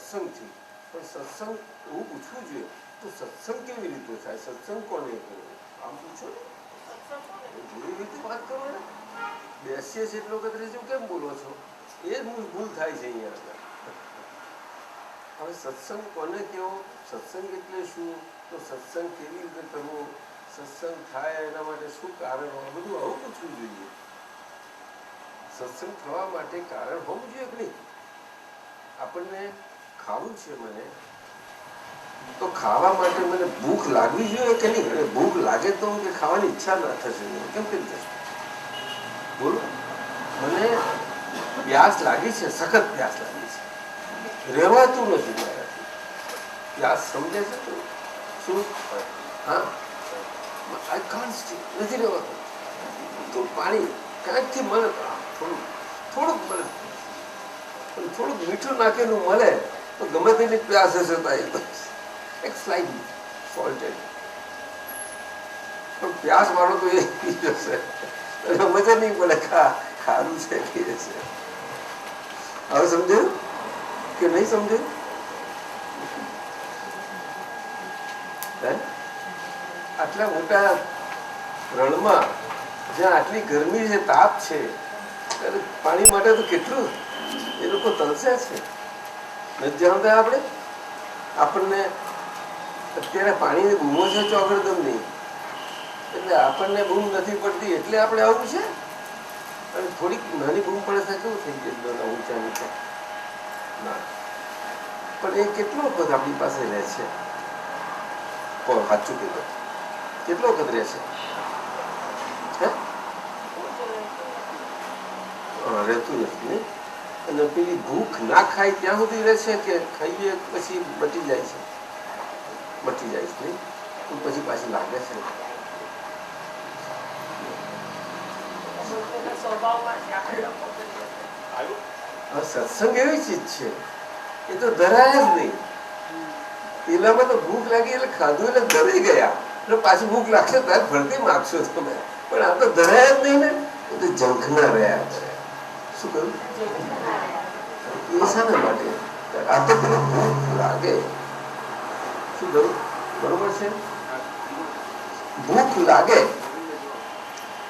સત્સંગથી. પણ સત્સંગ એવું પૂછવું જોઈએ તો સત્સંગ કેવી રીતે થાય, સત્સંગ કોને કર્યો, આમ પૂછો ને, એવી રીતે વાત કરો ને. બેસીએ છીએ એટલો વખત રહીશું કેમ બોલો છો, એ જ ભૂલ થાય છે અહીંયા આગળ. હવે સત્સંગ કોને કેવો, સત્સંગ એટલે શું, તો સત્સંગ કેવી રીતે કરવો, સત્સંગ થાય એના માટે શું કારણ હોય, બધું આવું પૂછવું જોઈએ. સત્સંગ થવા માટે કારણ હોવું જોઈએ કે નહીં. આપણને ખાવું છે, મને તો ખાવા માટે મને ભૂખ લાગવી જોઈએ કે નહીં. અને ભૂખ લાગે તો કે ખાવાની ઈચ્છા ના થશે, કેમ કે થશે, બોલો. મને પ્યાસ લાગી છે, સખત પ્યાસ લાગી છે, રહેવાતું નથી મારાથી. પ્યાસ સમજે છે તો શું, હા, આઈ કાન્ટ સ્ટે, નથી રહેવાતું. તો પાણી ક્યાંકથી મળે, થોડુંક મળે, થોડુંક મીઠું નાખેલું મળે તો ગમે તેની પ્યાસ હશે તો એક સ્લાઇડ સોલ્ટેડ, પણ પ્યાસ વાળો તો એ જશે, મજા નહીં પડે, ખારું છે કે છે. હવે સમજાયું કે નહીં સમજાયું? આટલા મોટા રણમાં જ્યાં આટલી ગરમી છે, તાપ છે, ત્યારે પાણી માટે તો કેટલું એ લોકો તરસે છે. નથી જાણતા આપણે, આપણને અત્યારે પાણીની બૂમો છે ચોગડદમની, એટલે આપણને બૂમ નથી પડતી એટલે આપણે આવું છે. અને થોડીક નાની બૂમ પડે છે કેવું થઈ ગયું ઊંચા નીચા ના, પણ એ કેટલો વખત આપણી પાસે રહે છે, સાચું કીધું, કેટલો વખત રહે છે, રહેતું નથી. અને પેલી ભૂખ ના ખાય ત્યાં સુધી રહેશે કે ખાઈએ પછી બચી જાય છે, નહીં પછી પાછી લાગે છે. સત્સંગ એવી ચીજ છે, એ તો ધરાય જ નહીં. પેલામાં તો ભૂખ લાગી એટલે ખાધું એટલે ધરાઈ ગયા, એટલે પાછી ભૂખ લાગશે ત્યારે ફરતી માગશો તમે, પણ આ તો ધરાય જ નહીં ને, એ તો ઝંખના રહ્યા કરે. શું કહ્યું? એ શાના માટે? આ તો પેલું ભૂખ લાગે. શું કહ્યું? બરોબર છે, ભૂખ લાગે,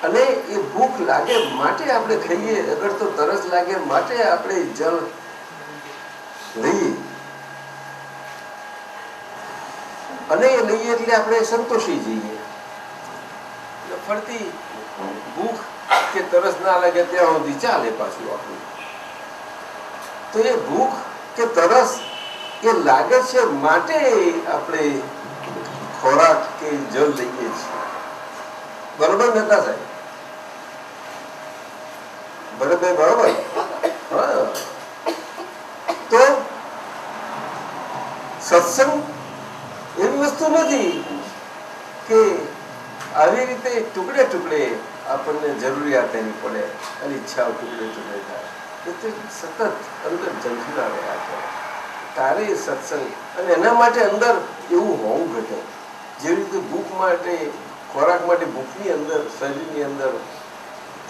અને એ ભૂખ લાગે માટે આપણે ખાઈએ. અગર તો તરસ લાગે માટે આપણે જળ લઈએ, અને એ લઈએ એટલે આપણે સંતોષી જઈએ. ફરતી ભૂખ કે તરસ ના લાગે ત્યાં સુધી ચાલે પાછું આપણું. તો એ ભૂખ કે તરસ એ લાગે છે માટે આપણે ખોરાક કે જળ લઈએ છીએ. બરોબર નતા સાહેબ? બરોબર. હા, તો સત્સંગ એવી વસ્તુ નથી કે આવી રીતે ટુકડે ટુકડે આપણને જરૂરિયાત એની પડે અને ઈચ્છાઓ ટુકડે ટુકડે થાય. એ તો સતત અંદર ઝંખના રહ્યા છે તારે સત્સંગ. અને એના માટે અંદર એવું હોવું ઘટે, જેવી રીતે ભૂખ માટે, ખોરાક માટે ભૂખની અંદર, શરીરની અંદર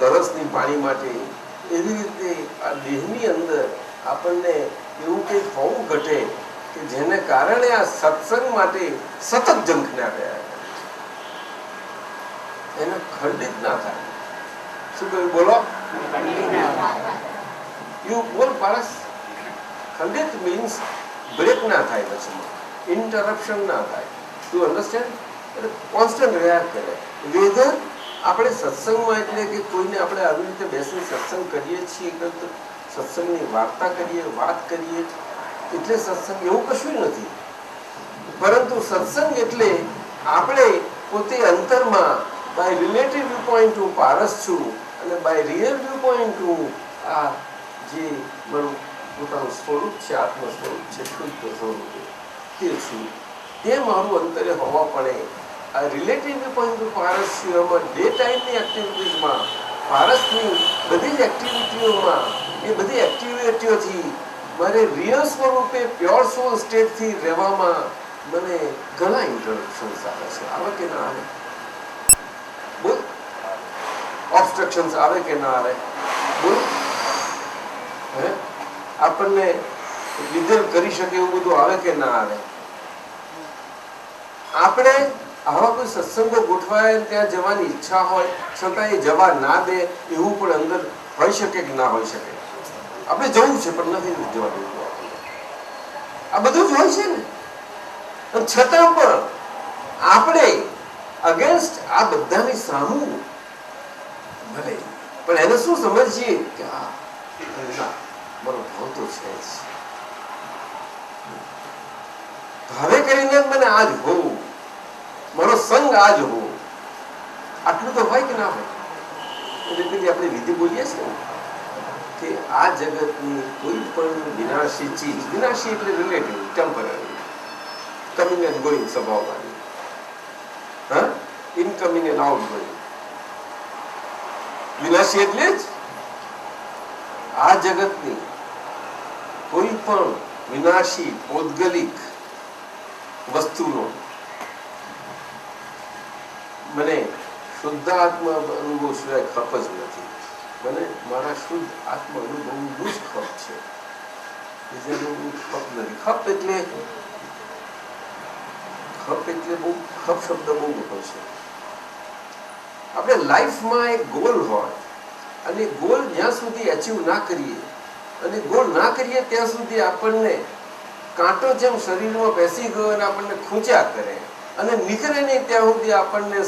તરસની પાણી માટે, એવી રીતે આ દેહની અંદર આપણને એવું કંઈક હોવું ઘટે કે જેને કારણે આ સત્સંગ માટે સતત ઝંખના રહ્યા, એને ખંડિત ના થાય. શું કહ્યું? બોલો. યુ બોલ પારસ. ખંડિત મીન્સ બ્રેક ના થાય, વચમાં ઇન્ટરપ્શન ના થાય. To understand? એટલે કોન્સ્ટન્ટ રહ્યા કરે. વેધર આપણે સત્સંગમાં, એટલે કે કોઈને આપણે આવી રીતે બેસીને સત્સંગ કરીએ છીએ, સત્સંગની વાર્તા કરીએ, વાત કરીએ, એટલે સત્સંગ એવું કશું નથી. પરંતુ સત્સંગ એટલે આપણે પોતે અંતરમાં બાય રિલેટિવ વ્યૂ પોઈન્ટ હું પારસ છું, અને બાય રિયલ વ્યૂ પોઈન્ટ હું આ જે મારું પોતાનું સ્વરૂપ છે, આત્મ સ્વરૂપ છે, શુદ્ધ સ્વરૂપ તે છું, તે મારું અંતરે હોવા પડે. આ રિલેટિવ વ્યૂ પોઈન્ટ હું પારસ છું. એમાં ડે ટાઈમની એક્ટિવિટીઝમાં, પારસની બધી જ એક્ટિવિટીઓમાં, એ બધી એક્ટિવિટીઓથી મારે રિયલ સ્વરૂપે પ્યોર સોલ સ્ટેટથી રહેવામાં મને ઘણા ઇન્ટરપ્શન્સ આવે છે. આવે કે ના આવે? બોલ. ઓબ્સ્ટ્રક્શન્સ આવે કે ના આવે? બોલ. આપણને વિધેલ કરી શકે એવું બધું આવે કે ના આવે? આપણે આવા કોઈ સત્સંગો ગોઠવાય ત્યાં જવાની ઈચ્છા હોય છતાં એ જવા ના દે એવું પણ અંદર હોઈ શકે કે ના હોઈ શકે? આપણે જવું છે પણ નથી જવા દેવું. આ બધું જ હોય છે ને. છતાં પણ આપણે અગેન્સ્ટ આ બધાની સામું ભલે પણ એને શું સમજીએ કે મારો ભાવ તો છે જ, ભાવે કરીને મને આજ હોવું, મારો સંગ આજ હોવો, આટલું તો હોય કે ના હોય? એટલે પેલી આપણે વિધિ બોલીએ છીએ કે આ જગતની કોઈ પણ વિનાશી ચીજ, વિનાશી એટલે relative, temporary, coming and going સ્વભાવવાની, હા, ઇનકમિંગ એન્ડ આઉટ ગોઈંગ, વિનાશી એટલે જ આ જગતની કોઈ પણ વિનાશી પૌદ્ગલિક વસ્તુનો મને શુદ્ધ આત્મા અનુભવ સિવાય ખપ જ નથી. મને મારા શુદ્ધ આત્મા અનુભવનું જ ખપ છે, બીજાનું ખપ નથી. ખપ એટલે બહુ ખપ શબ્દ બહુ મોટો છે. આપણે લાઈફમાં એક ગોલ હોય અને ગોલ જ્યાં સુધી અચીવ ના કરીએ અને ગોલ ના કરીએ ત્યાં સુધી આપણને કાંટો જેમ શરીરમાં બેસી ગયો અને આપણને ખૂંચ્યા કરે અને નીકળે નહીં ત્યાં સુધી આપણને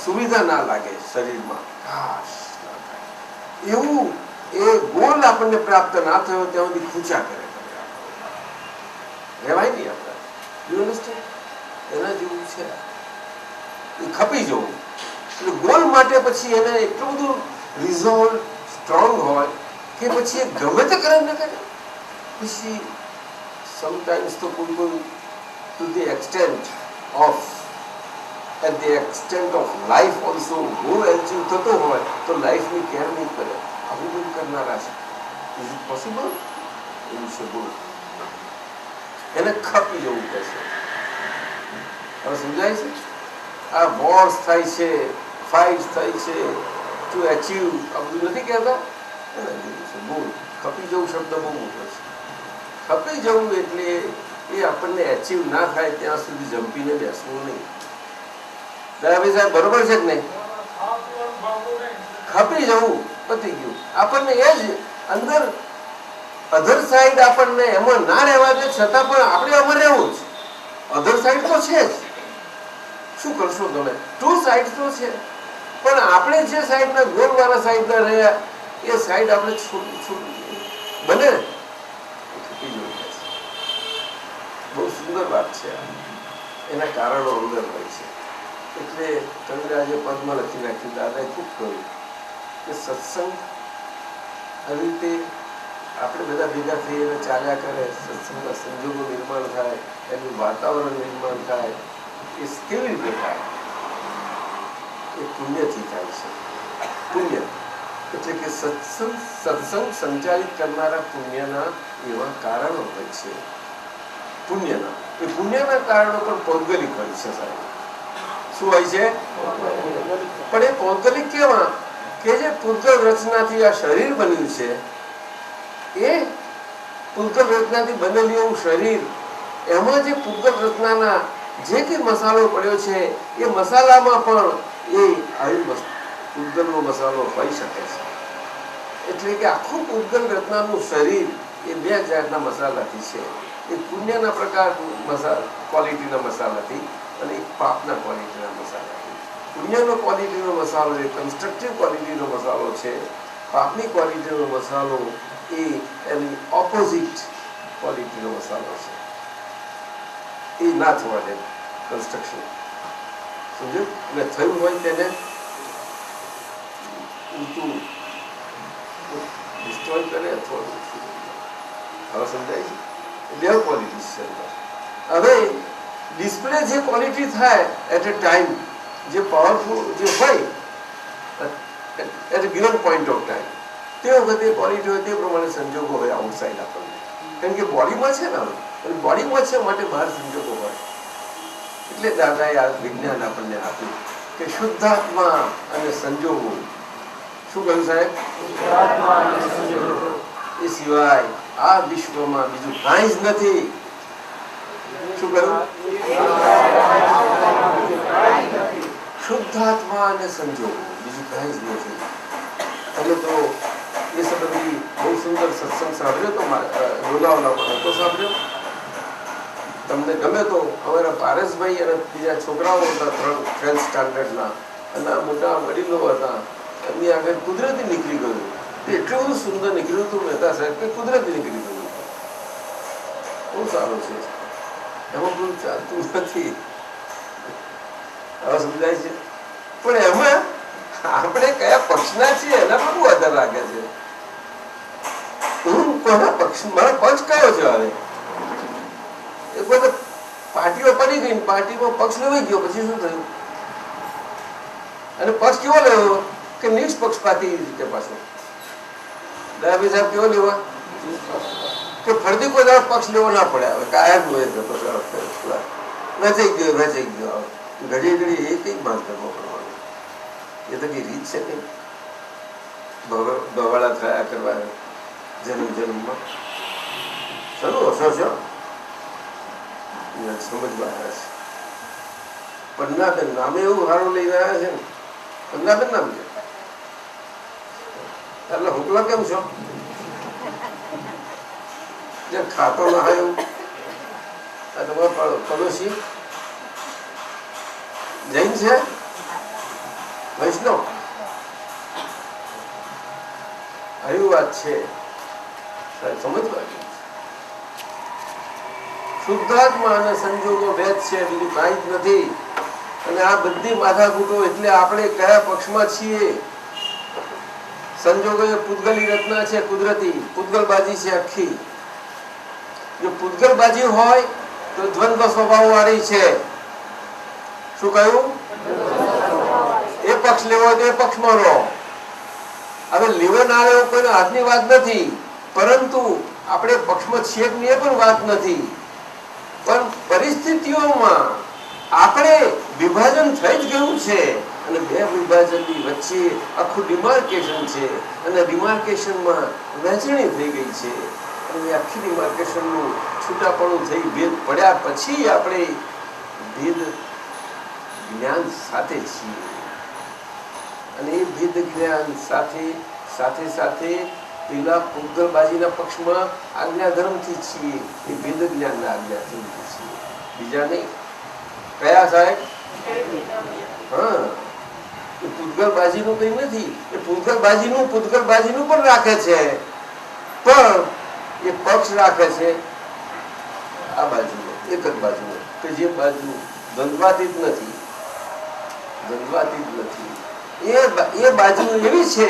સુવિધા ના લાગે શરીરમાં, એવું એ ગોલ આપણને પ્રાપ્ત ના થયો ત્યાં સુધી ખૂંચ્યા કરે, રહેવાય નહીં આપણે. You understand? એના જેવું છે એ ખપી જવું. એટલે ગોલ માટે પછી એને એટલું બધું રિઝોલ્વ સ્ટ્રોંગ હોય કે પછી એ ગમે તે કરે ન કરે. પછી સમટાઈમ્સ તો કોઈ to the extent of at the extent of life also goal achieve થતો હોય તો લાઈફની કેર નહીં કરે. આવું બધું કરનારા છે. Is it possible? એવું છે બોલ. એને ખપી જવું પડશે. હવે સમજાય છે? આ વોર્સ થાય છે, ફાઇટ્સ થાય છે ટુ અચીવ, આ બધું નથી કહેતા? એના જેવું છે બોલ. ખપી જવું શબ્દ બહુ મોટો છે. ખપી જવું એટલે એ આપણને અચીવ ના થાય ત્યાં સુધી જંપીને બેસવું નહીં. દયાભાઈ સાહેબ બરોબર છે કે નહીં? ખપી જવું પતી ગયું. આપણને એ જ અંદર અધર સાઈડ આપણને એમાં ના રહેવા દે છતાં પણ આપણે એમાં રહેવું જ. અધર સાઈડ તો છે જ, શું કરશો તમે? ટુ સાઈડ તો છે પણ આપણે જે સાઈડના ગોળવાળા સાઈડના રહ્યા એ સાઈડ આપણે છોડી બને ને ખપી જવું. બહુ સુંદર વાત છે. એના કારણો અંદર હોય છે. એટલે તમે આજે પદમાં લખી નાખ્યું, દાદાએ ખૂબ કહ્યું કે સત્સંગ આવી રીતે આપણે બધા ભેગા થઈને ચાલ્યા કરે, સત્સંગના સંજોગો નિર્માણ થાય, એનું વાતાવરણ નિર્માણ થાય. એ કેવી રીતે થાય? એ પુણ્યથી થાય છે. પુણ્ય એટલે કે સત્સંગ સંચાલિત કરનારા પુણ્યના એવા કારણો હોય છે. પુણ્યના એ પુણ્યના કારણો પણ પૌદ્ગલિક હોય છે સાહેબ. શું હોય છે? પણ એ પૌદ્ગલિક કેવા કે જે પૂતગલ રચનાથી આ શરીર બન્યું છે, એ પૂતગલ રચનાથી બનેલું એવું શરીર, એમાં જે પૂતગલ રચનાના જે કંઈ મસાલો પડ્યો છે એ મસાલામાં પણ એ આવી પૂતગલનો મસાલો હોઈ શકે છે. એટલે કે આખું પૂતગલ રચનાનું શરીર એ બે જાતના મસાલાથી છે. એક પુણ્યના પ્રકાર ક્વોલિટીના મસાલાથી અને એક પાપના ક્વોલિટીના મસાલાથી. પુણ્યનો ક્વોલિટીનો મસાલો એ કન્સ્ટ્રક્ટિવ ક્વોલિટીનો મસાલો છે. પાપની ક્વોલિટીનો મસાલો એ એની ઓપોઝિટ ક્વોલિટીનો મસાલો છે. એ ના થવા દે કન્સ્ટ્રક્શન. સમજ્યું? એટલે થયું હોય તેને ઊંચું ડિસ્ટ્રોય કરે અથવા હવે સમજાય છે? બે ક્વોલિટી છે. હવે ડિસ્પ્લે જે ક્વોલિટી થાય એટ એ ટાઈમ, જે પાવરફુલ જે હોય at a given point of time, તે વખતે ક્વોલિટી હોય તે પ્રમાણે સંજોગો હોય આઉટસાઇડ આપણને. કારણ કે બોડીમાં છે ને, અને બોડીમાં છે માટે બહાર સંજોગો હોય. એટલે દાદાએ આ વિજ્ઞાન આપણને આપ્યું કે શુદ્ધાત્મા અને સંજોગો. શું કહ્યું સાહેબ? એ સિવાય આ વિશ્વમાં બીજું કાંઈ જ નથી. શું કહ્યું? શુદ્ધાત્મા અને સંજોગો, બીજું કાંઈ જ નથી. તમે તો એ સંબંધી બહુ સુંદર સત્સંગ સાંભળ્યો તો લોનાવાલામાં હતો, સાંભળ્યો? તમને ગમે તો અમારા પારસભાઈ અને બીજા છોકરાઓ હતા 3rd સ્ટાન્ડર્ડના, અને મોટા વડીલો હતા, એમની આગળ કુદરતી નીકળી ગયું. એટલું બધું સુંદર નીકળ્યું હતું મહેતા સાહેબ કે કુદરતી નીકળી ગયું. બહુ સારું છે, એમાં બધું ચાલતું નથી. હવે સમજાય છે? પણ એમાં આપણે કયા પક્ષના છીએ એના પર બહુ આધાર રાખે છે. હું કોના પક્ષ, મારો પક્ષ કયો છે? હવે એ બધા પાર્ટીઓ પડી ગઈ, પાર્ટીમાં પક્ષ લેવાઈ ગયો, પછી શું થયું? અને પક્ષ કેવો લેવો કે નિષ્પક્ષપાતી રીતે પાછો. ડાયાબી સાહેબ કેવો લેવા કે ફરતી કોઈ દાડો પક્ષ લેવો ના પડે. હવે કાયમ વેચાઈ ગયો. ઘડી ઘડી એ કઈ વાત કરવો પડવાનું? એ તો કઈ રીત છે કઈ બવાળા થયા કરવા જન્મમાં. ચલો હસો છો, સમજવા આવ્યા છે. પન્નાબેન નામે એવું સારું લઈને આવ્યા છે ને, પન્નાબેન નામ છે. એટલે હુકલા કેમ છો? જે ખાતો ના હોય એવું. આ તમારો પડોશી જૈન છે, વૈષ્ણવ? આવી વાત છે, સમજવા. શુદ્ધાત્મા અને સંજોગો ભેદ છે, બીજું કાંઈ જ નથી. અને આ બધી માથાકૂટો એટલે આપણે કયા પક્ષમાં છીએ? સંજોગો એ પૂતગલી રચના છે, કુદરતી પૂતગલબાજી છે આખી. જો પૂતગલબાજી હોય તો દ્વંદ્વ સ્વભાવ વાળી છે. શું કહ્યું? એ પક્ષ લેવો હોય તો એ પક્ષમાં રહો. હવે લેવો ના લેવો કોઈને હાથની વાત નથી, પરંતુ આપણે પક્ષમાં છીએ કે એ પણ વાત નથી. પણ પરિસ્થિતિઓમાં આપણે વિભાજન થઈ જ ગયું છે, અને બે વિભાજનની વચ્ચે આખું ડિમાર્કેશન છે, અને ડિમાર્કેશનમાં વહેંચણી થઈ ગઈ છે. અને આખી ડિમાર્કેશનનું છૂટાપણું થઈ ભેદ પડ્યા પછી આપણે ભેદ જ્ઞાન સાથે છીએ. અને એ ભેદ જ્ઞાન સાથે સાથે સાથે પેલા પૂતગલબાજીના પક્ષમાં આજ્ઞાધર્મથી છીએ, એ ભેદ જ્ઞાનના આજ્ઞાધર્મથી છીએ, બીજા નહીં. કયા સાહેબ? હા, એ પૂતગલબાજીનું કઈ નથી. એ પૂતગલબાજીનું પણ રાખે છે, પણ એ પક્ષ રાખે છે આ બાજુનો, એક જ બાજુનો, કે જે બાજુ દ્વંદ્વાતીત નથી. એ બાજુ એવી છે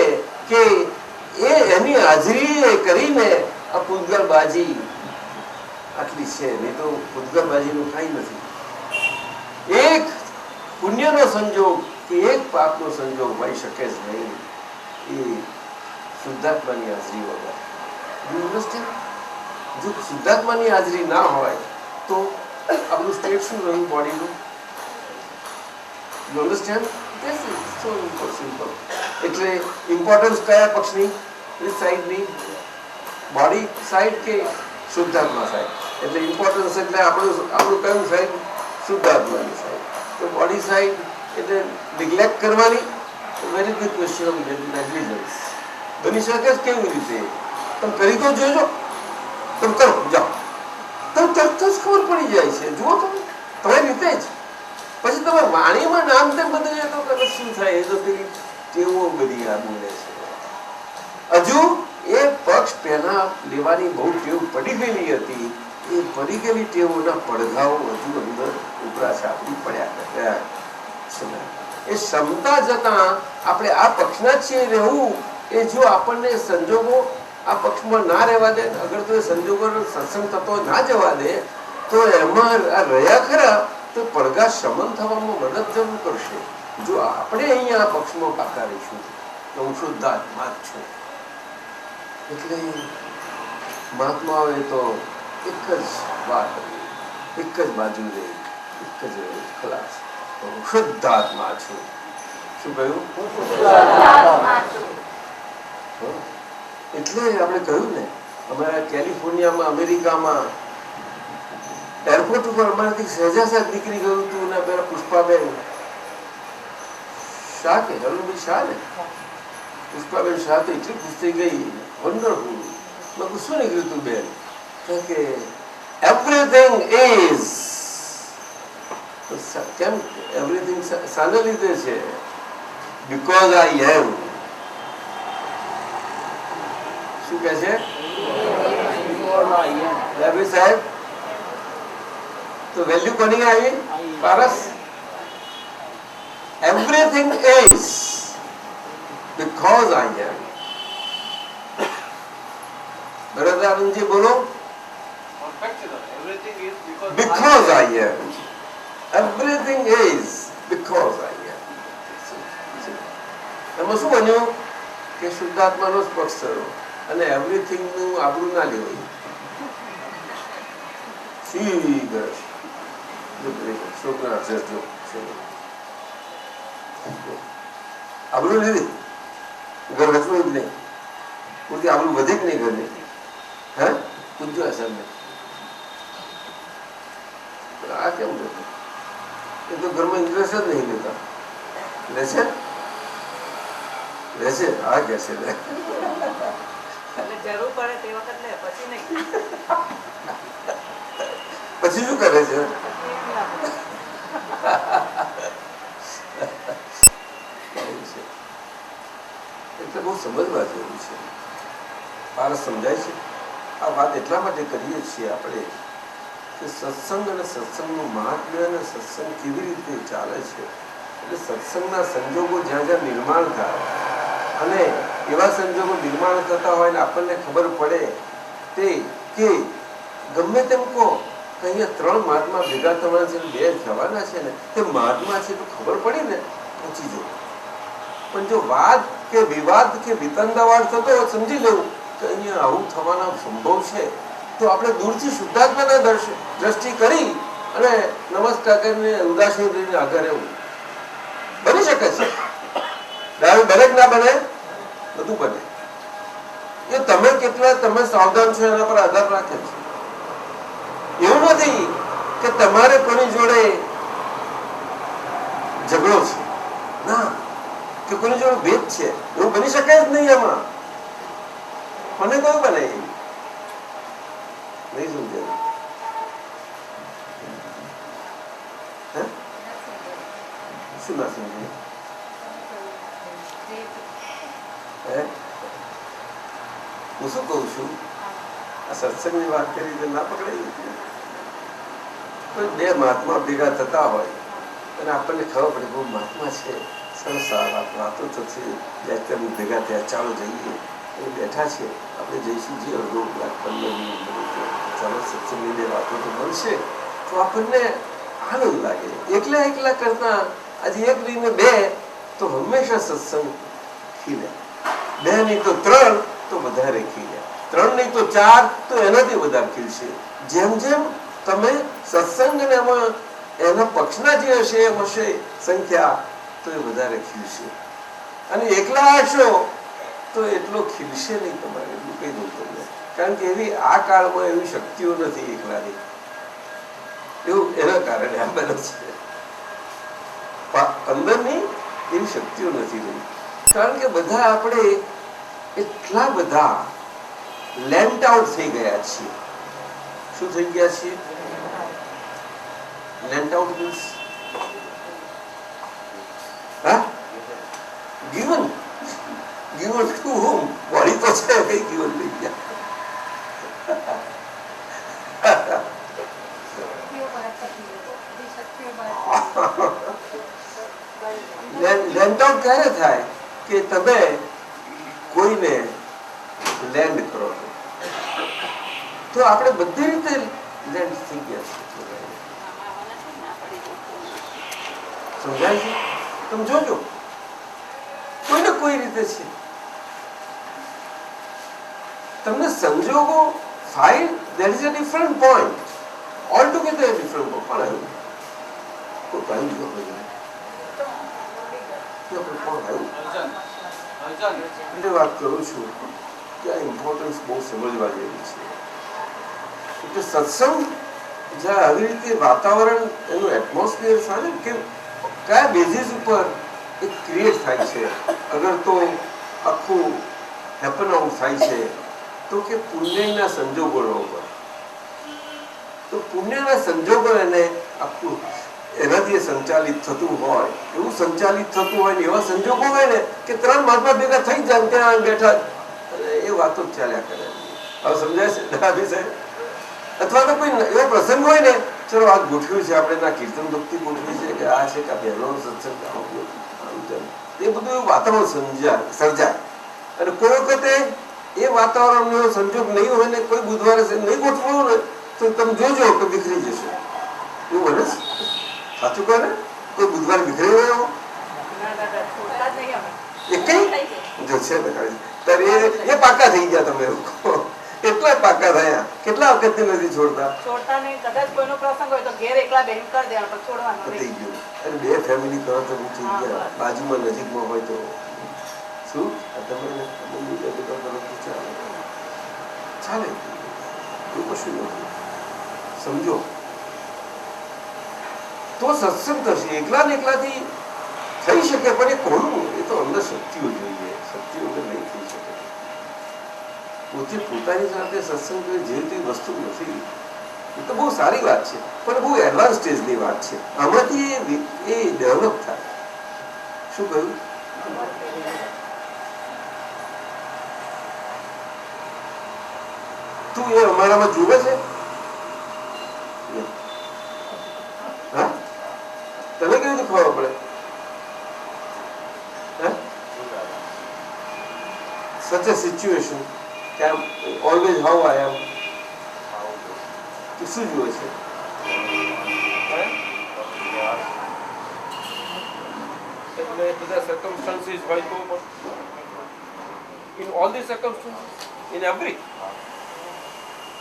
કે એની હાજરી કરીને આ પૂતગલબાજી આટલી છે, નહીં તો પૂતગલબાજીનું કઈ નથી. એક પુણ્યનો સંજોગ કે એક પાપનો સંજોગ મળી શકે જ નહીં એ શુદ્ધાત્માની હાજરી વગર. જો શુદ્ધાત્માની હાજરી ના હોય તો આપણું સ્ટેટ શું રહ્યું બોડીનું? You understand? This is so simple. એટલે ઇમ્પોર્ટન્સ કયા પક્ષની? એ સાઈડની, બોડી સાઈડ કે શુદ્ધાત્મા સાઈડ? એટલે ઇમ્પોર્ટન્સ એટલે આપણું કયું સાઈડ? શુદ્ધાત્માની સાઈડ. તો બોડી સાઈડ એટલે નિગ્લેક્ટ કરવાની? Very good question of negligence. બની શકે જ કેવી રીતે? તમે કરી તો જોજો, તમે કરો જાઓ, તમે તરત જ ખબર પડી જાય છે. જુઓ તમે તમારી રીતે જ. પછી તમે વાણીમાં નામ તેમ બદલીએ તો કદાચ શું થાય? એ તો પેલી ટેવો બધી આ બોલે છે. હજુ એ પક્ષ પહેલા લેવાની બહુ ટેવ પડી ગયેલી હતી. એ પડી ગયેલી ટેવોના પડઘાઓ હજુ અંદર ઉપરા છાપડી પડ્યા કર્યા. એ ક્ષમતા જતા આપણે આ પક્ષના છીએ રહેવું, એ જો આપણને સંજોગો આ પક્ષમાં ના રહેવા દે, અગર તો એ સંજોગોનો સત્સંગ થતો ના જવા દે, તો એમાં આ રહ્યા ખરા તો પડઘા શમન થવામાં મદદ જરૂર કરશે. જો આપણે અહીંયા આ પક્ષમાં પાકા રહીશું તો હું શુદ્ધાત્મા જ છું. એટલે મહાત્મા આવે તો એક જ વાત, એક જ બાજુ રહે, એક જ ખલાસ. હું શુદ્ધાત્મા છું. શું કહ્યું? એટલે આપણે કહ્યું ને અમારા કેલિફોર્નિયામાં અમેરિકામાં એરપોર્ટ ઉપર અમારાથી સહેજા સાહેબ નીકળી ગયું હતું ને પેલા પુષ્પાબેન શાહ કે હરણભાઈ શાહ ને પુષ્પાબેન શાહ તો એટલી ખુશ થઈ ગઈ વન્ડરફુલ. મેં શું નીકળ્યું હતું બેન કે એવરીથિંગ ઇઝ કેમ એવરીથિંગ શાને લીધે છે બીકોઝ આઈ એમ. શું કે છે સાહેબ? તો વેલ્યુ કોની આવી? પારસ. એવરીથિંગ ઇઝ બીકોઝ આઈ એમ. બરાબર આનંદજી બોલો. Because I am. Everything is because I am. એમાં શું બન્યું કે શુદ્ધાત્માનો સ્પર્શ થયો અને એવરીથિંગ નું આબરૂ ના લેવાય. આબરૂ લીધી ઘર રચવું જ નહીં. પૂરતી આબરૂ વધી જ નહીં ઘરની. હે પૂછજો અસર ને આ કેમ થતું? એ તો ઘરમાં ઇન્ટરેસ્ટ જ નહીં લેતા. લેશે લેશે આ કે છે લે જરૂર પડે તે વખત લે, પછી નહીં. પછી શું કરે છે? એટલે બહુ સમજવા જેવું છે. પારસ સમજાય છે. આ વાત એટલા માટે કરીએ છીએ આપણે કે સત્સંગ અને સત્સંગનું મહાત્મ્ય અને સત્સંગ કેવી રીતે ચાલે છે. એટલે સત્સંગના સંજોગો જ્યાં જ્યાં નિર્માણ થાય અને એવા સંજોગો નિર્માણ થતા હોય ને આપણને ખબર પડે તે કે ગમે તેમ કહો કે અહીંયા 3 મહાત્મા ભેગા થવાના છે, 2 થવાના છે ને તે મહાત્મા છે તો ખબર પડી ને પહોંચી જવું. પણ જો વાદ કે વિવાદ કે વિતંડાવાદ થતો હોય સમજી લેવું કે અહીંયા આવું થવાના સંભવ છે તો આપણે દૂરથી શુદ્ધાત્માના દ્રષ્ટિ કરી અને નમસ્કાર કરીને ઉદાસીન રહીને આગળ રહેવું. બની શકે છે. બને ના બને? બધું બને. એ તમે કેટલા તમે સાવધાન છો એના પર આધાર રાખે છે. એવું નથી કે તમારે કોની જોડે ઝઘડો છે ના કે કોની જોડે ભેદ છે. એવું બની શકે જ નહીં. એમાં મને કયું બને નહીં સમજે. શું ના સમજે? હું શું કઉ છું? આ સત્સંગની વાત કરી તો ના પકડાઈ. કોઈ 2 મહાત્મા ભેગા થતા હોય અને આપણને ખબર પડે બહુ મહાત્મા છે, સરસ વાતો થશે, ભેગા થયા, ચાલો જઈએ. એ બેઠા છે, આપણે જઈશું જે 2 કલાક 15 મિનિટ ચાલો સત્સંગની વાતો તો મળશે તો આપણને આનંદ લાગે. એકલા કરતા આજે 1 રહીને 2 તો હંમેશા સત્સંગ ખીલે. 2 નહીં તો 3 તો વધારે ખીલે. 3 નહીં તો 4 તો એનાથી વધારે ખીલશે. જેમ જેમ તમે સત્સંગ ને એમાં એના પક્ષના જે હશે એમ હશે સંખ્યા તો એ વધારે ખીલશે. અને એકલા હશો તો એટલો ખીલશે નહીં તમારે. એટલું કહી દઉં તમને. કારણ કે એવી આ કાળમાં એવી શક્તિઓ નથી એકલાની. એવું એના કારણે આ બને છે. અંદરની એવી શક્તિઓ નથી રહી. કારણ કે બધા આપણે એટલા બધા લેન્ટ આઉટ થઈ ગયા છીએ. શું થઈ ગયા છીએ? Lent out means given. Given to whom? વળી તો છે કઈ ગિવન થઈ ગયા. લેન્ટ આઉટ ક્યારે થાય કે તમે કોઈને લેન્ડ કરો તો આપણે બધી રીતે લેન્ડ થઈ ગયા છે. સમજાય છે? તમે જોજો કોઈને કોઈ રીતે છે. તમને સંજોગો file that is a different point. All together different point. પણ આવ્યું કોઈ ટાઈમ જો કોણ આવ્યું એટલે વાત કરું છું ત્યાં ઇમ્પોર્ટન્સ બહુ સમજવા જેવી છે. એટલે સત્સંગ જ્યાં આવી રીતે વાતાવરણ એનું એટમોસ્ફિયર સારું કે કયા બેઝિસ ઉપર એ ક્રિએટ થાય છે. અગર તો આખું હેપન આઉટ થાય છે તો કે પુણ્યના સંજોગો ઉપર. તો પુણ્યના સંજોગો એને આખું એનાથી સંચાલિત થતું હોય, એવું સંચાલિત થતું હોય ને એવા સંજોગો હોય ને કે 3 મહાત્મા ભેગા થઈ જાય ત્યાં બેઠા એ વાતો જ ચાલ્યા કરે. હવે સમજાય છે દાદી સાહેબ? અથવા તો કોઈ એવો પ્રસંગ હોય ને, ચલો આ ગોઠવ્યું છે આપણે, ના કીર્તન ભક્તિ ગોઠવી છે કે આ છે કે બહેનો સત્સંગ, એ બધું એવું વાતાવરણ સર્જાય. અને કોઈ વખતે એ વાતાવરણનો સંજોગ નહીં હોય ને કોઈ બુધવારે નહીં ગોઠવવું ને તો તમે જોજો કે વિખરી જશે. એવું બને સાચું કહે ને? કોઈ બુધવાર વિખરી ગયો એ કઈ જો છે ને એ પાકા થઈ ગયા. તમે એટલા પાકા થયા. કેટલા વખત નથી છોડતા નહીં. કદાચ કોઈનો પ્રસંગ હોય તો ઘેર એકલા બેન કરી દેવાનું, પણ છોડવાનું થઈ ગયું. અને 2 ફેમિલી કરો તો થઈ ગયા. બાજુમાં નજીકમાં હોય તો શું તમે ચાલે, એવું કશું નથી. સમજો તો સત્સંગ થશે. એકલા ને એકલાથી થઈ શકે, પણ એ કોનું? એ તો અંદર શક્તિઓ જોઈએ. શક્તિઓ નહીં થઈ શકે. પોતે પોતાની સાથે સત્સંગ કરે જેવી વસ્તુ નથી. એ તો બહુ સારી વાત છે, પણ બહુ એડવાન્સ સ્ટેજની વાત છે. આમાંથી એ ડેવલપ થાય. શું કહ્યું? તું એ અમારામાં જુએ છે? હા, તને કેવી રીતે ખબર પડે? Such a situation, always how I am. તું શું જુએ છે? એટલે બધા circumstances હોય તો પણ in all the circumstances, in every,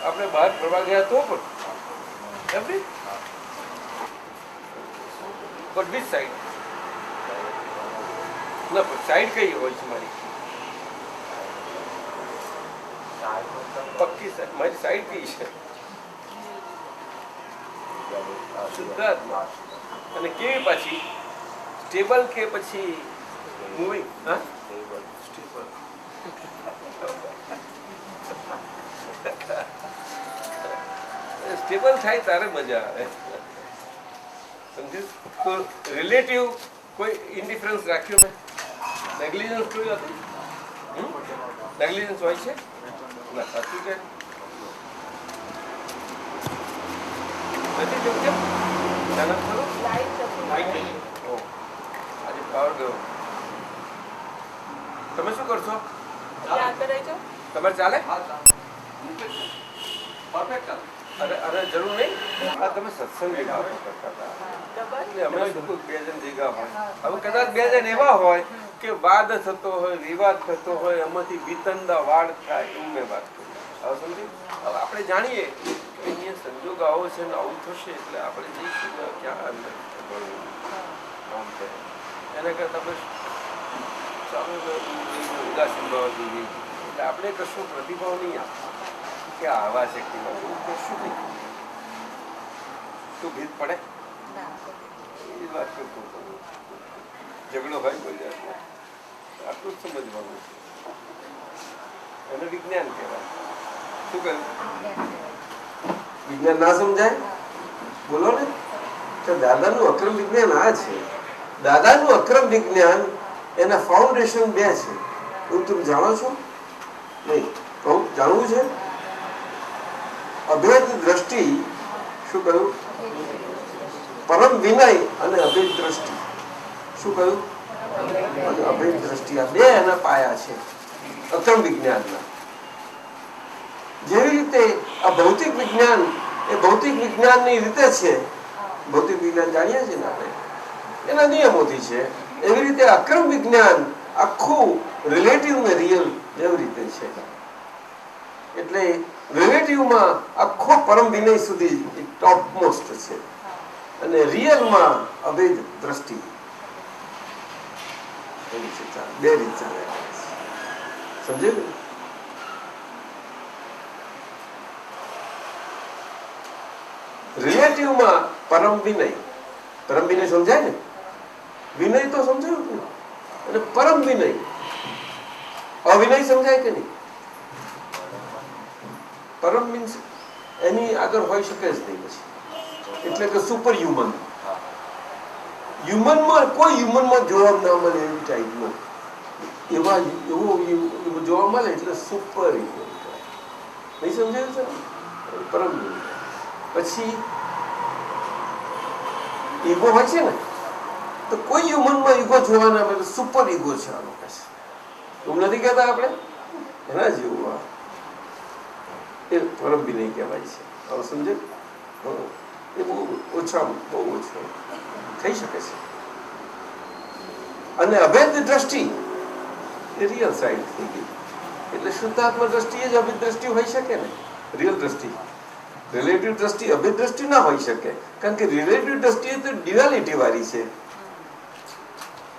આપણે બહાર ફરવા ગયા તો પણ every, but which side? ના પણ સાઈડ કઈ હોય છે મારી? પક્કી સાઈડ મારી સાઈડ કઈ છે? શુદ્ધાત્મા. અને કેવી પાછી? સ્ટેબલ કે પછી મૂવિંગ? હા, સ્ટેબલ થાય તારે મજા આવે. સમજ્યું? તો રિલેટિવ કોઈ ઇન્ડિફરન્સ રાખ્યો મેં? નેગ્લિજન્સ કોઈ હતું? નેગ્લિજન્સ હોય છે? ના, સાચું છે. નથી જેવું કેમ? ધ્યાન કરો. આજે પાવર ગયો. તમે શું કરશો? તમારે ચાલે? પરફેક્ટ. અરે જરૂર નહીં. આ તમે સત્સંગ ભેગા કરતા હતા. હમણાં શું 2 જણ ભેગા હોય. હવે કદાચ 2 જણ એવા હોય કે વાદ થતો હોય, વિવાદ થતો હોય, એમાંથી વિતંડા વાડ થાય, એવું મેં વાત કરી. હવે સમજી? હવે આપણે જાણીએ કે અહીંયા સંજોગ આવો છે ને આવું થશે, એટલે આપણે જઈશું ક્યાં અંદર કામ છે. એના કરતાં આપણે ઉદાસીન ભાવ જોઈએ. એટલે આપણે કશું પ્રતિભાવ નહીં આપે કે આવા છે કે કશું નહીં. તું ભીત પડે એ વાત કરતો ઝઘડો હોય કોઈ જાય આટલું જ સમજવાનું છે. એને વિજ્ઞાન કહેવાય. શું કહ્યું? વિજ્ઞાન ના સમજાય? બોલો ને. તો દાદાનું અક્રમ વિજ્ઞાન આ છે. દાદાનું અક્રમ વિજ્ઞાન એના ફાઉન્ડેશન 2 છે. એવું તમે જાણો છો? નહીં જાણવું છે? અભેદ દ્રષ્ટિ. શું કહ્યું? પરમ વિનય અને અભેદ દ્રષ્ટિ. શું કહ્યું? અભેદ દ્રષ્ટિ. આ 2 એના પાયા છે અક્રમ વિજ્ઞાનના. જેવી રીતે આ ભૌતિક વિજ્ઞાન એ ભૌતિક વિજ્ઞાનની રીતે છે. ભૌતિક વિજ્ઞાન જાણીએ છીએ ને આપણે, એના નિયમોથી છે. એવી રીતે અક્રમ વિજ્ઞાન આખું રિલેટિવ ને રિયલ એવી રીતે છે. એટલે રિલેટિવમાં આખો પરમ વિનય સુધી ટોપ મોસ્ટ છે અને રિયલમાં અભેદ દ્રષ્ટિ. 2 રીત ચાલે. સમજે ને? રિલેટિવમાં પરમ વિનય સમજાય ને, વિનય તો સમજાયું ને, અને પરમ વિનય અવિનય સમજાય કે નહીં? પરમ મીન્સ એની આગળ હોઈ શકે જ નહીં પછી, એટલે કે સુપર હ્યુમન. હ્યુમનમાં કોઈ હ્યુમનમાં જોવા ના મળે એવી ટાઈપનો એવું જોવા મળે એટલે સુપર હ્યુમન. નહીં સમજાયું છે? પરમ પછી ઈગો હોય છે ને, તો કોઈ હ્યુમનમાં ઈગો જોવા ના મળે, સુપર ઈગો છે આનો કહે છે. એવું નથી કહેતા આપણે? એના જેવું એ પરમ વિનય કહેવાય છે. હવે સમજે? એ બહુ ઓછો થઈ શકે છે. અને અભેદ દ્રષ્ટિ એ રિયલ સાઈડ થઈ ગઈ. એટલે શુદ્ધાત્મા દ્રષ્ટિ જ અભેદ દ્રષ્ટિ હોઈ શકે ને. રિયલ દ્રષ્ટિ, રિલેટિવ દ્રષ્ટિ અભેદ દ્રષ્ટિ ના હોઈ શકે, કારણ કે રિલેટિવ દ્રષ્ટિ તો ડ્યુઆલિટી વાળી છે,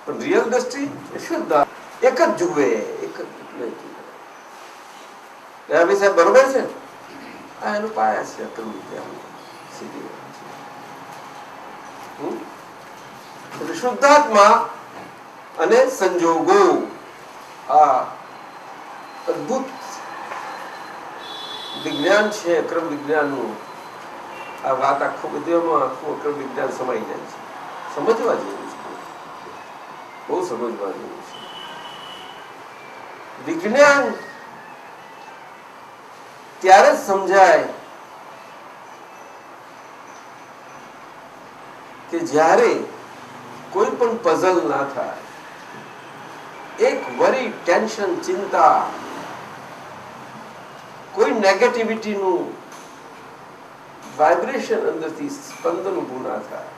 પણ રિયલ દ્રષ્ટિ એ શુદ્ધ એક જ જુએ, એક જ જુએ. સાહેબ બરોબર છે? આ એનું પાયા છે અક્રમ વિદ્યા. એટલે શુદ્ધાત્મા અને સંજોગો, આ અદભુત વિજ્ઞાન છે અક્રમ વિજ્ઞાનનું. આ વાત આખું બધું અક્રમ વિજ્ઞાન સમાઈ જાય છે. સમજવા જેવું છે, બહુ સમજવા જેવું છે. વિજ્ઞાન ત્યારે જ સમજાય કે જ્યારે કોઈ પણ પઝલ ના થાય, એક વરી, ટેન્શન, ચિંતા, કોઈ નેગેટિવિટીનું વાઇબ્રેશન અંદરથી સ્પંદન ઊભું ના થાય,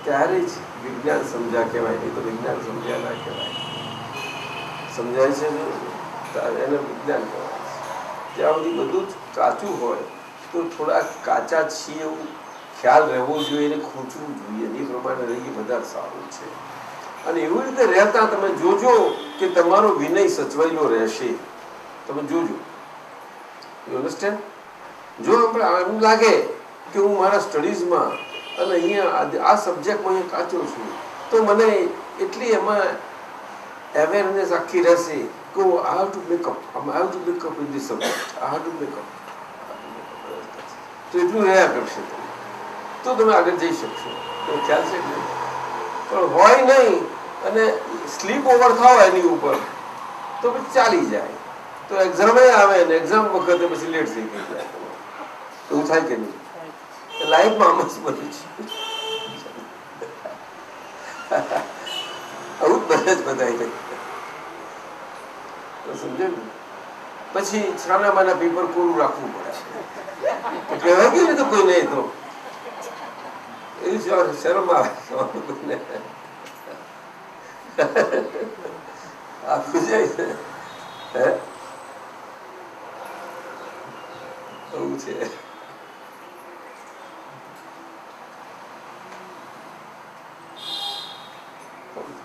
ત્યારે જ વિજ્ઞાન સમજ્યા કહેવાય. નહીં તો વિજ્ઞાન સમજ્યા ના કહેવાય. સમજાય છે ને? એને વિજ્ઞાન કહેવાય. ત્યાં સુધી બધું જ કાચું હોય તો થોડા કાચા છીએ એવું ખ્યાલ રહેવો જોઈએ, એને ખૂંચવું જોઈએ. એ પ્રમાણે રહીએ વધારે સારું છે. અને એવી રીતે રહેતા તમે જોજો કે તમારો વિનય સચવાયેલો રહેશે. તમે જોજો. You understand? જો એમ લાગે કે હું મારા સ્ટડીઝમાં અને અહીંયા આ સબ્જેક્ટમાં અહીંયા કાચો છું, તો મને એટલી એમાં અવેરનેસ આખી રહેશે કે I have to make up in this subject. I have to make up. તો એટલું રહ્યા કરશે તો તમે આગળ જઈ શકશો. તો ખ્યાલ છે કે પણ હોય નહીં અને સ્લીપ ઓવર થાવ એની ઉપર તો પછી ચાલી જાય. તો એક્ઝામે આવે ને એક્ઝામ વખતે પછી લેટ થઈ ગઈ જાય. એવું થાય કે નહીં? લાઈફમાં આમ જ બધું છે. આવું જ બધે જ બધાય સમજે ને? પછી છાના માના પેપર કોરું રાખવું પડે. કહેવાય ગયું ને તો કોઈ નહીં તો એવી શરમ આવે કોઈને. આપવું જાય છે. હે એવું છે.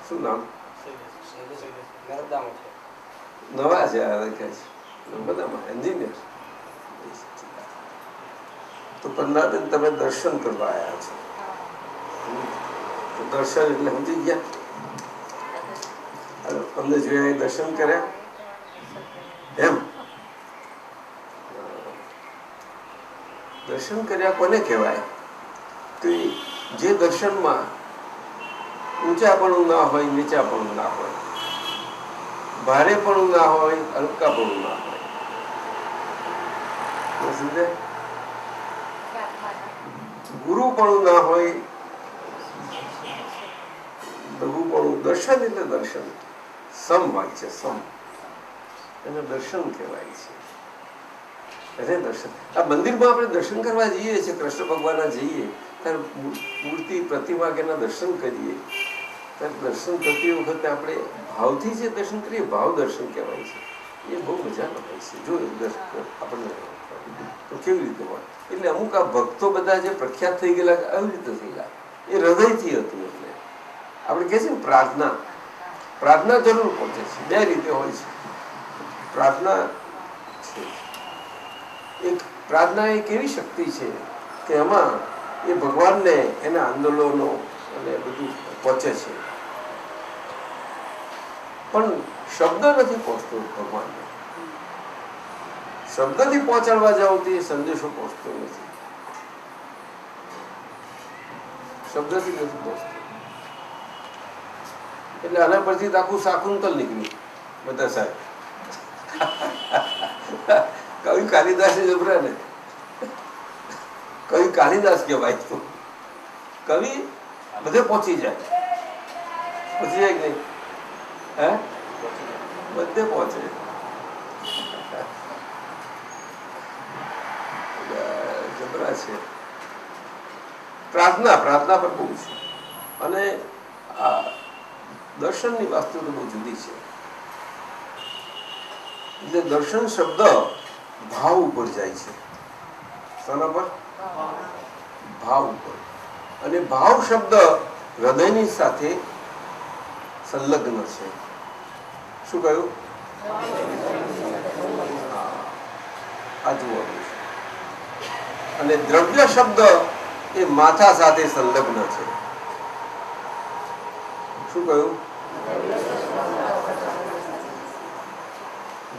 શું નામ? નવા છે આ બધામાં એન્જિનિયર. તો પન્નાબેન તમે દર્શન કરવા આવ્યા છો. દર્શન એટલે સમજી ગયા? તમને જોયા દર્શન કર્યા એમ? દર્શન કર્યા કોને કહેવાય? તો જે દર્શનમાં ઊંચાપણું ના હોય, નીચાપણું ના હોય, ભારેપણું ના હોય, હલકાપણું ના હોય. ગુરુપણું ના હોય, લઘુપણું. દર્શન એટલે દર્શન સમ હોય છે. સમ એને દર્શન કહેવાય છે. એટલે દર્શન આ મંદિરમાં આપણે દર્શન કરવા જઈએ છીએ, કૃષ્ણ ભગવાનના જઈએ ત્યારે મૂર્તિ પ્રતિમા કે એના દર્શન કરીએ ત્યારે દર્શન કરતી વખતે આપણે ભાવથી જે દર્શન કરીએ, ભાવ દર્શન કહેવાય છે. એ બહુ મજાનો હોય છે. જો આપણને તો કેવી રીતે હોય. એટલે અમુક આ ભક્તો બધા જે પ્રખ્યાત થઈ ગયેલા આવી રીતે થયેલા એ હૃદયથી હતું. એટલે આપણે કહે છે ને પ્રાર્થના, પ્રાર્થના જરૂર પહોંચે છે. બે રીતે હોય છે પ્રાર્થના. એક પ્રાર્થના એક એવી શક્તિ છે કે એમાં એ ભગવાનને એના આંદોલનો અને બધું પહોંચે છે, પણ શબ્દ નથી પહોંચતો ભગવાનને. શબ્દથી પહોંચાડવા જાવ તો એ સંદેશો પહોંચતો નથી, શબ્દથી નથી પહોંચતો. એટલે આના પરથી આખું શાકુંતલ નીકળ્યું બધા સાહેબ. કવિ કાલિદાસ જબરા ને, કવિ કાલિદાસ કહેવાય. તો કવિ બધે પહોંચી જાય, પહોંચી જાય કે નહીં? હે, બધે પહોંચે. જબરા છે. પ્રાર્થના પર બહુ છે. અને આ દર્શનની વાસ્તુ તો બહુ જુદી છે. એટલે દર્શન શબ્દ ભાવ ઉપર જાય છે. શાના પર? ભાવ ઉપર. અને ભાવ શબ્દ હૃદયની સાથે સંલગ્ન છે. શું કહ્યું? આ જુઓ. અને દ્રવ્ય શબ્દ એ માથા સાથે સંલગ્ન છે. શું કહ્યું?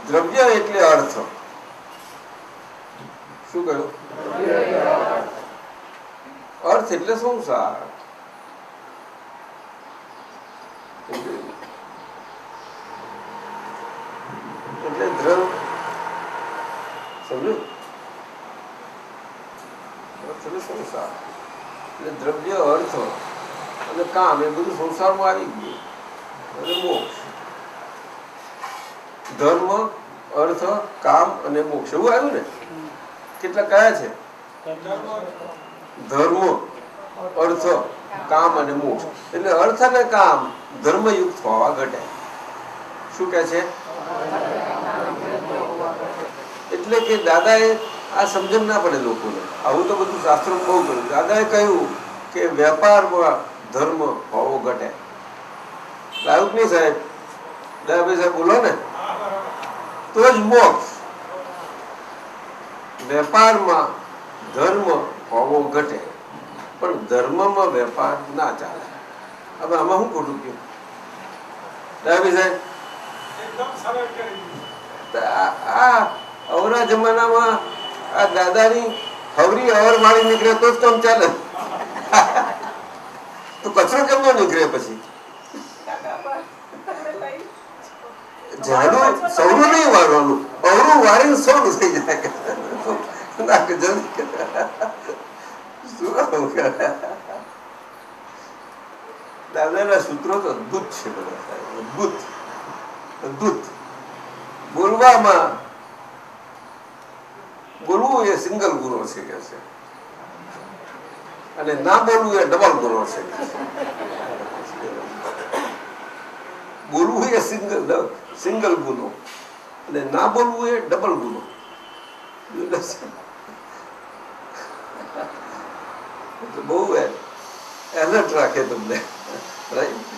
દ્રવ્ય એટલે અર્થ. શું કહ્યું? અર્થ એટલે સંસાર. એટલે દ્રવ્ય સમજ્યું? અર્થ એટલે સંસાર. એટલે દ્રવ્ય, અર્થ અને કામ એ બધું સંસારમાં આવી ગયું. અને મોક્ષ, ધર્મ, અર્થ, કામ અને મોક્ષ એવું આવ્યું ને. કેટલા કયા છે? ધર્મ, અર્થ, કામ અને મોક્ષ. એટલે અર્થ અને કામ ધર્મયુક્ત હોવા ઘટે. શું કહે છે? એટલે કે દાદાએ આ સમજણ ના પડે લોકોને. આવું તો બધું શાસ્ત્રો બહુ કર્યું. દાદાએ કહ્યું કે વેપારમાં ધર્મ હોવો ઘટે. લાવું નહીં સાહેબ? દાદાભાઈ સાહેબ બોલો ને, તો જ મોક્ષ. વેપારમાં ધર્મ હોવો ઘટે, પણ ધર્મમાં વેપાર ના ચાલે. હવે આમાં શું ખોટું કહ્યું દાદાભાઈ સાહેબ? આ અવરા જમાનામાં આ દાદાની હવરી અવર વાળી નીકળે તો જ કામ ચાલે. તો કચરો કેમ ન નીકળે પછી? જાનું સૌનું નહીં વાળવાનું, અવરું વાળીને સૌનું થઈ જાય. દાદાના સૂત્રો તો અદભુત છે બધા. અદભુત અદભુત. બોલવું એ સિંગલ ગુનો છે કે છે, અને ના બોલવું એ ડબલ ગુનો છે. બોલવું એ સિંગલ ગુનો, અને ના બોલવું એ ડબલ ગુનો. બહુ એલર્ટ રાખે તમને, રાઈટ?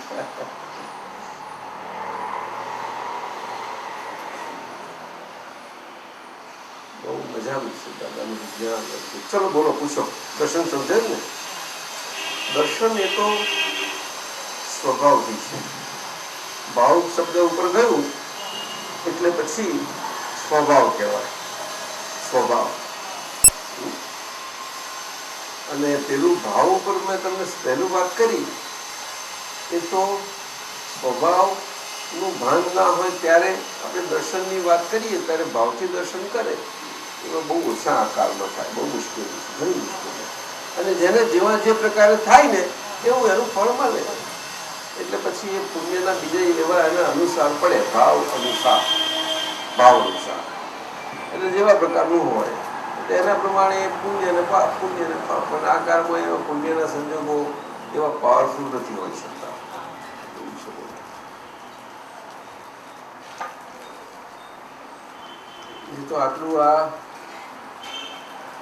બહુ મજા છે દાદાનું જ્ઞાન. ચલો બોલો, પૂછો. દર્શન સમજે ને? દર્શન એ તો સ્વભાવથી છે. ભાવ શબ્દ ઉપર ગયું એટલે પછી સ્વભાવ કહેવાય. સ્વભાવ. અને પેલું ભાવ ઉપર મેં તમને પહેલું વાત કરી એ તો સ્વભાવનું ભાન ના હોય ત્યારે આપણે દર્શનની વાત કરીએ ત્યારે ભાવથી દર્શન કરે એમાં બહુ ઓછા આકારમાં થાય. બહુ મુશ્કેલી છે, ઘણી મુશ્કેલી. અને જેને જેવા જે પ્રકારે થાય ને એવું એનું ફળ મળે. એટલે પછી એ પુણ્યના બીજા એવા એના અનુસાર પડે. ભાવ અનુસાર. એટલે જેવા પ્રકારનું હોય એના પ્રમાણે પુણ્ય અને પાપ, પુણ્ય અને પાપ. પણ આ કાળમાં એવા પુણ્યના સંજોગો એવા પાવરફુલ નથી હોઈ શકતા. તો આટલું આ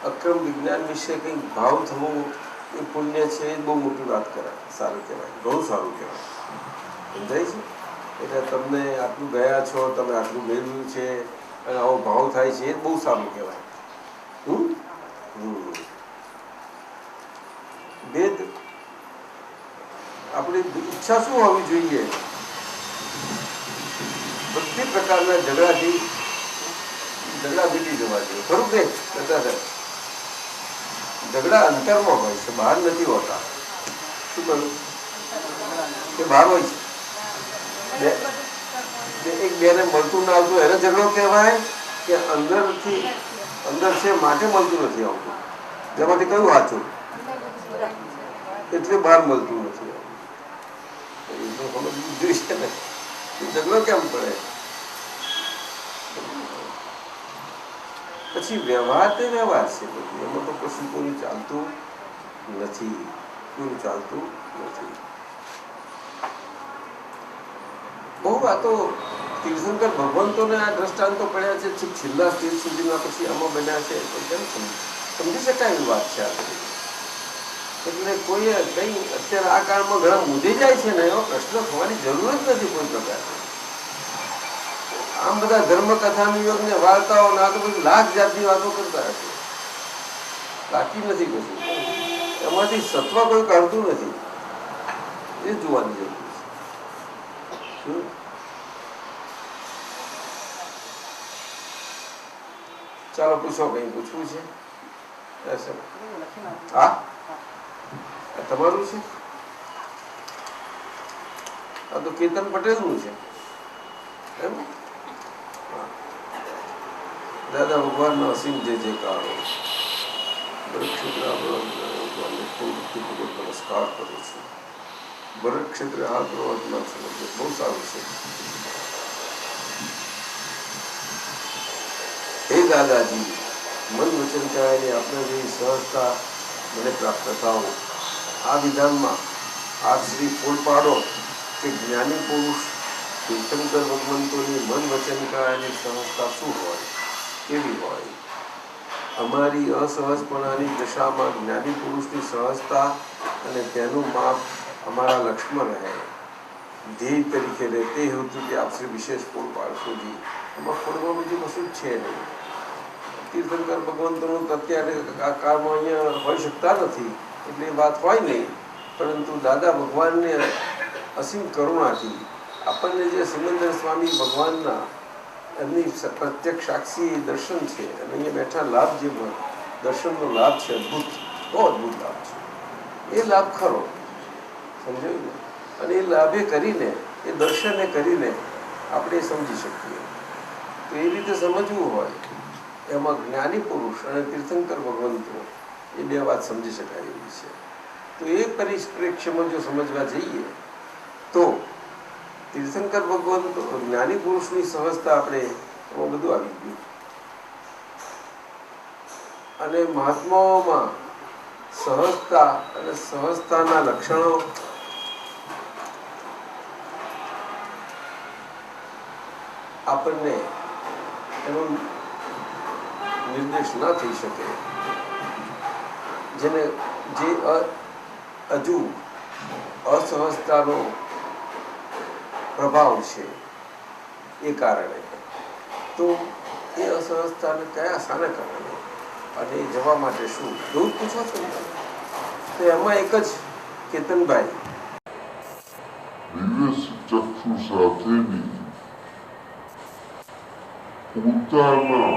અક્રમ વિજ્ઞાન વિશે કંઈક ભાવ થવો એ પુણ્ય છે એ બહુ મોટી વાત કરાય. સારું કહેવાય, બહુ સારું કહેવાય. સમજાય છે? એટલે તમને આટલું ગયા છો, તમે આટલું મેળવ્યું છે અને આવો ભાવ થાય છે એ બહુ સારું કહેવાય. ઈચ્છા શું હોવી જોઈએ? બધી પ્રકારના ઝઘડા બીટી જવા જોઈએ. ખરું કે ઝઘડા અંતરમાં હોય છે, બહાર નથી હોતા. શું કહ્યું કે બહાર હોય છે? એક બેને મળતું ના આવતું એને ઝઘડો કહેવાય કે અંદર છે માટે મળતું નથી આવતું? જેમાંથી કયું સાચું? એટલે બહાર મળતું નથી આવતું. જોઈશે ને ઝઘડો કેમ પડે? પછી વ્યવહાર તે વ્યવહાર છે બધું, એમાં તો કશું કોઈ ચાલતું નથી. બહુ આ તો તીર્થંકર ભગવંતોને આ દ્રષ્ટાંતો પડ્યા છે છેલ્લા સ્ટેજ સુધીના, પછી આમાં બન્યા છે. તો કેમ સમજી શકાય એવી વાત છે આ બધી. એટલે કોઈ કઈ અત્યારે આ કાળમાં ઘણા મૂંઝાઈ જાય છે ને, એવો પ્રશ્ન થવાની જરૂર જ નથી કોઈ પ્રકારની. આમ બધા ધર્મકથાનું યોગ ને વાર્તાઓ ના તો બધી લાખ જાતની વાતો કરતા હશે, બાકી નથી કશું. એમાંથી સત્વ કોઈ કાઢતું નથી, એ જોવાની જરૂર છે. શું ચાલો પૂછો, કઈ પૂછવું છે? હા, તમારું છે? આ તો કેતન પટેલનું છે એમ? દાદા ભગવાનનો અસીમ જે કારો ભરત ક્ષેત્ર નમસ્કાર કરું છું. ભરત ક્ષેત્રે હાથ પ્રવર્તના સમજો, બહુ સારું છે. હે દાદાજી, મન વચન કાયાની આપણે જે સહજતા મને પ્રાપ્ત થાઓ. આ વિધાનમાં આપ શ્રી ફૂલ પાડો કે જ્ઞાની પુરુષ તીર્થંકર ભગવંતોની મન વચન કાયાની સહજતા શું હોય, કેવી હોય? અમારી અસહજપણાની દશામાં જ્ઞાની પુરુષની સહજતા અને તેનું માપ અમારા લક્ષ્મણ રહે, ધ્યેય તરીકે રહે. તે હેતુથી આપ શ્રી વિશેષ ફૂલ પાડશોજી. એમાં ફૂલમાં બીજું કશું જ છે નહીં. તીર્થંકર ભગવંતોનું અત્યારે આ કાળમાં અહીંયા હોઈ શકતા નથી, એટલે એ વાત હોય નહીં. પરંતુ દાદા ભગવાનને અસીમ કરુણાથી આપણને જે સિમંદર સ્વામી ભગવાનના એમની પ્રત્યક્ષ સાક્ષી દર્શન છે, અને અહીંયા બેઠા લાભ જે દર્શનનો લાભ છે, અદભુત, બહુ અદભુત લાભ છે. એ લાભ ખરો, સમજાયું ને? અને એ લાભે કરીને, એ દર્શને કરીને આપણે સમજી શકીએ. તો એ રીતે સમજવું હોય, એમાં જ્ઞાની પુરુષ અને તીર્થંકર ભગવંતો એ બે વાત સમજી શકાય એવી છે. તો એ પરિપ્રેક્ષ્યમાં જો સમજવા જઈએ તો તીર્થંકર ભગવંતો જ્ઞાની પુરુષની સહજતા આપણે એમાં બધું આવી ગયું. અને મહાત્માઓમાં સહજતા અને સહજતાના લક્ષણો આપણને એનો નિર્દેશ ના થઈ શકે. જેને જે હજુ અસહજતાનો પ્રભાવ છે એ કારણે, તો એ અસહજતાને કયા શાના કારણે અને એ જવા માટે શું એવું પૂછો છો ને? તો એમાં એક જ કેતનભાઈ ચક્ષુ સાથેની પોતાના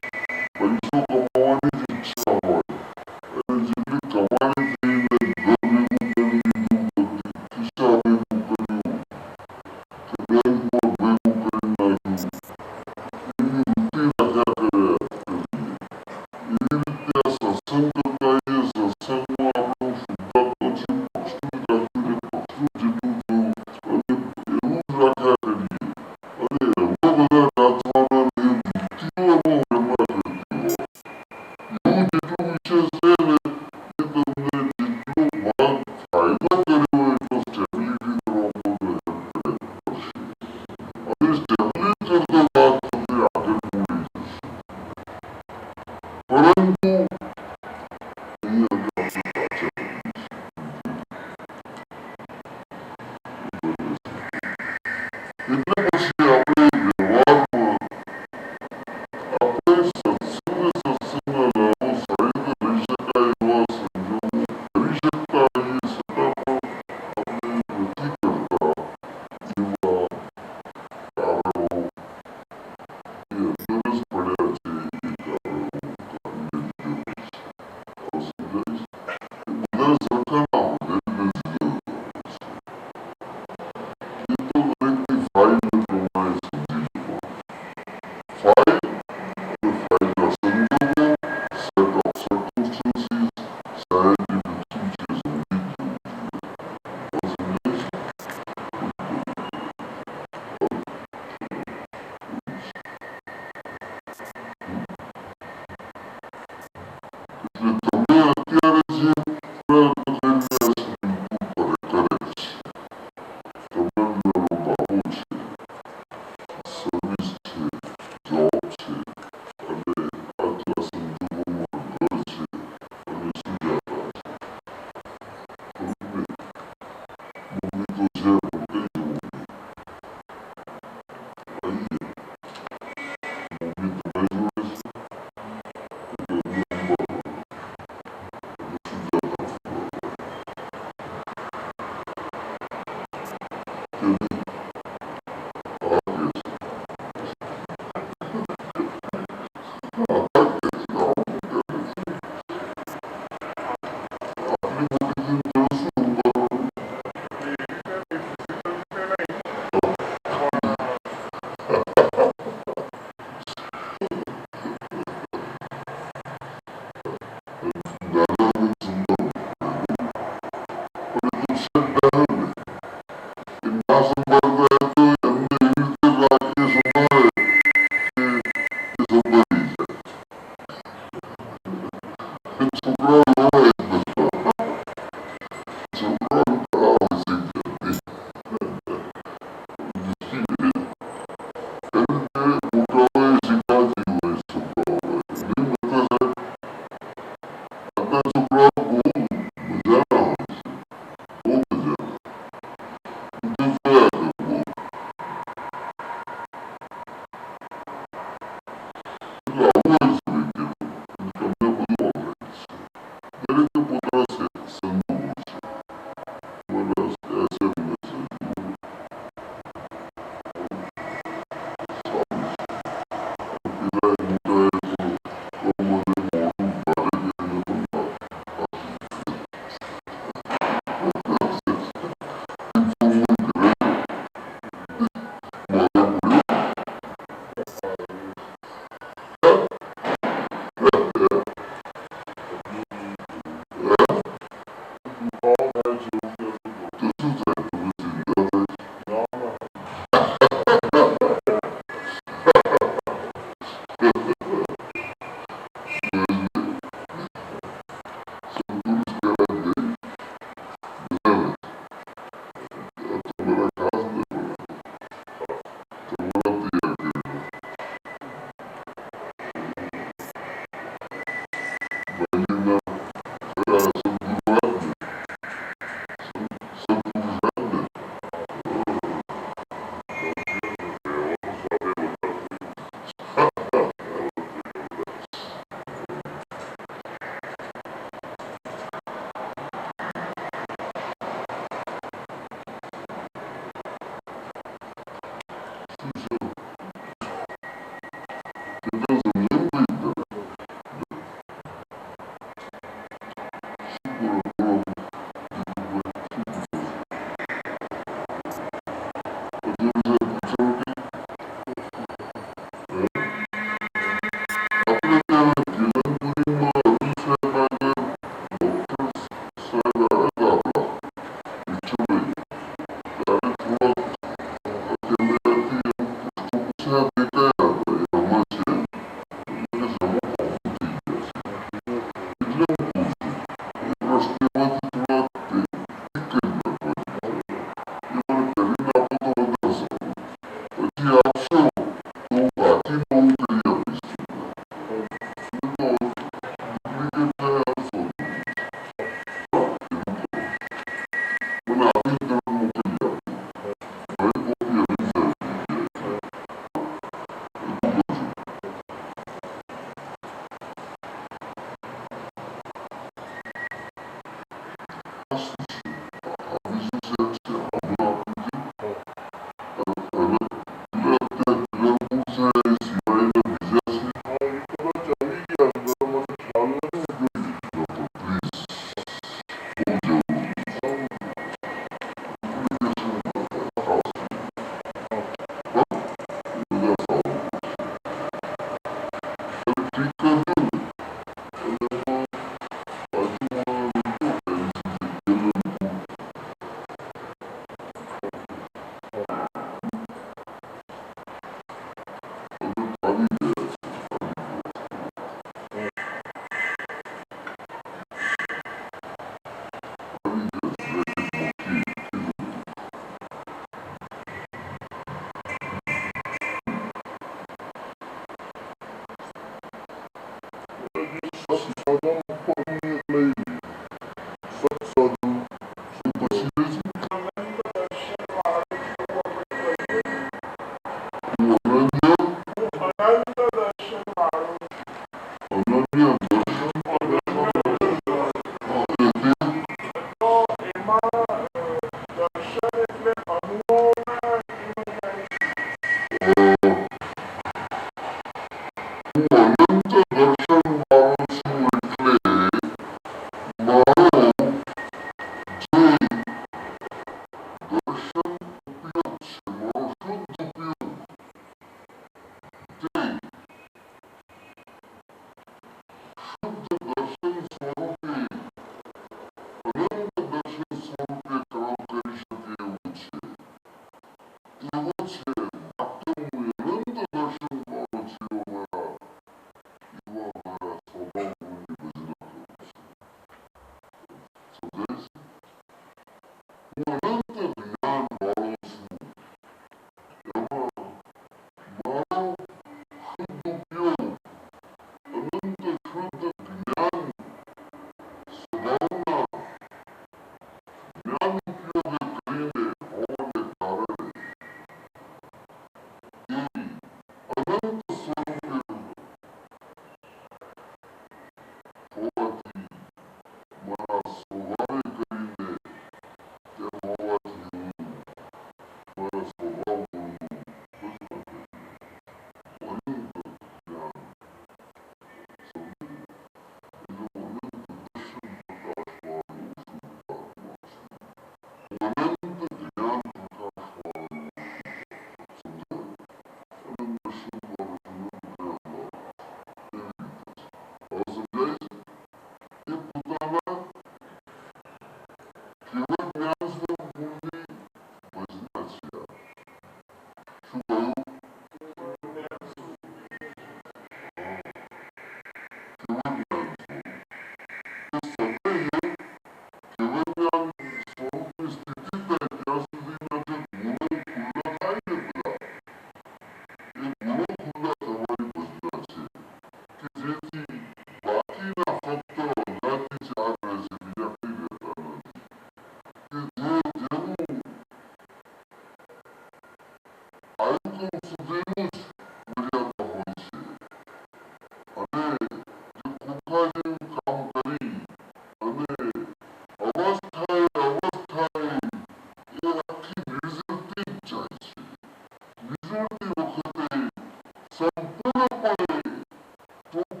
Thank